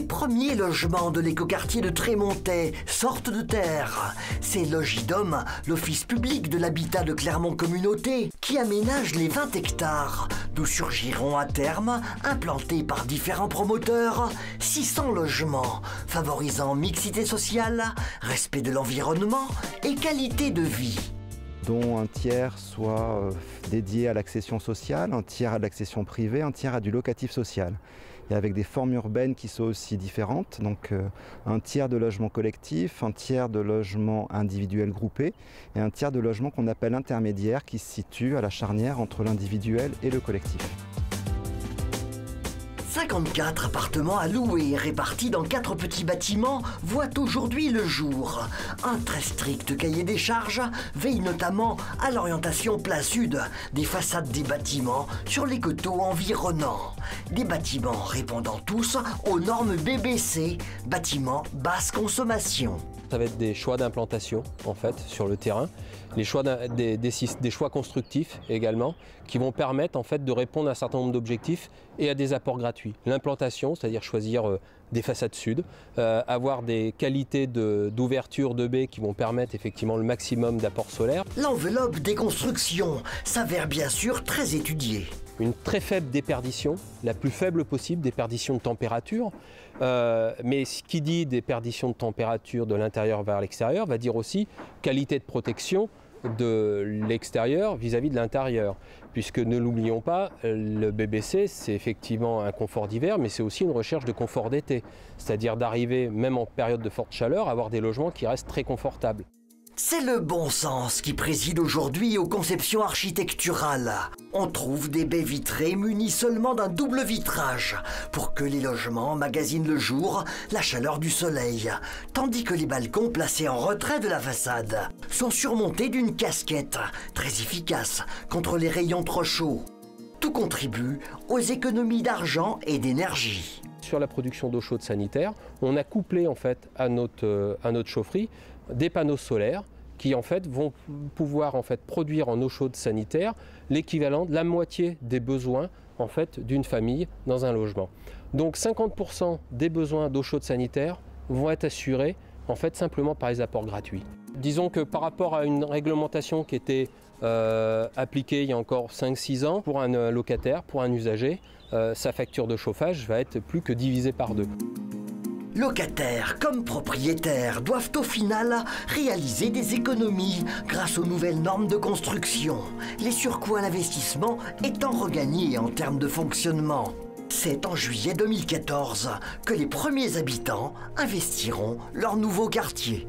premiers logements de l'écoquartier de Trémontais sortent de terre. C'est Logidom, l'office public de l'habitat de Clermont Communauté, qui aménage les 20 hectares, d'où surgiront à terme, implantés par différents promoteurs, 600 logements, favorisant mixité sociale, respect de l'environnement et qualité de vie. Dont un tiers soit dédié à l'accession sociale, un tiers à l'accession privée, un tiers à du locatif social. Et avec des formes urbaines qui sont aussi différentes, donc un tiers de logements collectifs, un tiers de logements individuels groupés et un tiers de logements qu'on appelle intermédiaires qui se situent à la charnière entre l'individuel et le collectif. 54 appartements à louer répartis dans 4 petits bâtiments voient aujourd'hui le jour. Un très strict cahier des charges veille notamment à l'orientation plein sud des façades des bâtiments sur les coteaux environnants. Des bâtiments répondant tous aux normes BBC, bâtiments basse consommation. Ça va être des choix d'implantation en fait sur le terrain, des choix constructifs également qui vont permettre en fait de répondre à un certain nombre d'objectifs et à des apports gratuits. L'implantation, c'est-à-dire choisir des façades sud, avoir des qualités d'ouverture de baies qui vont permettre effectivement le maximum d'apports solaires. L'enveloppe des constructions s'avère bien sûr très étudiée. Une très faible déperdition, la plus faible possible, déperdition de température. Mais ce qui dit déperdition de température de l'intérieur vers l'extérieur va dire aussi qualité de protection de l'extérieur vis-à-vis de l'intérieur. Puisque ne l'oublions pas, le BBC c'est effectivement un confort d'hiver, mais c'est aussi une recherche de confort d'été. C'est-à-dire d'arriver, même en période de forte chaleur, à avoir des logements qui restent très confortables. C'est le bon sens qui préside aujourd'hui aux conceptions architecturales. On trouve des baies vitrées munies seulement d'un double vitrage pour que les logements emmagasinent le jour la chaleur du soleil, tandis que les balcons placés en retrait de la façade sont surmontés d'une casquette très efficace contre les rayons trop chauds. Tout contribue aux économies d'argent et d'énergie. Sur la production d'eau chaude sanitaire, on a couplé en fait à notre chaufferie des panneaux solaires qui en fait vont pouvoir en fait produire en eau chaude sanitaire l'équivalent de la moitié des besoins en fait d'une famille dans un logement. Donc 50% des besoins d'eau chaude sanitaire vont être assurés en fait simplement par les apports gratuits. Disons que par rapport à une réglementation qui était appliquée il y a encore 5-6 ans, pour un locataire, pour un usager, sa facture de chauffage va être plus que divisée par 2. Locataires comme propriétaires doivent au final réaliser des économies grâce aux nouvelles normes de construction, les surcoûts à l'investissement étant regagnés en termes de fonctionnement. C'est en juillet 2014 que les premiers habitants investiront leur nouveau quartier.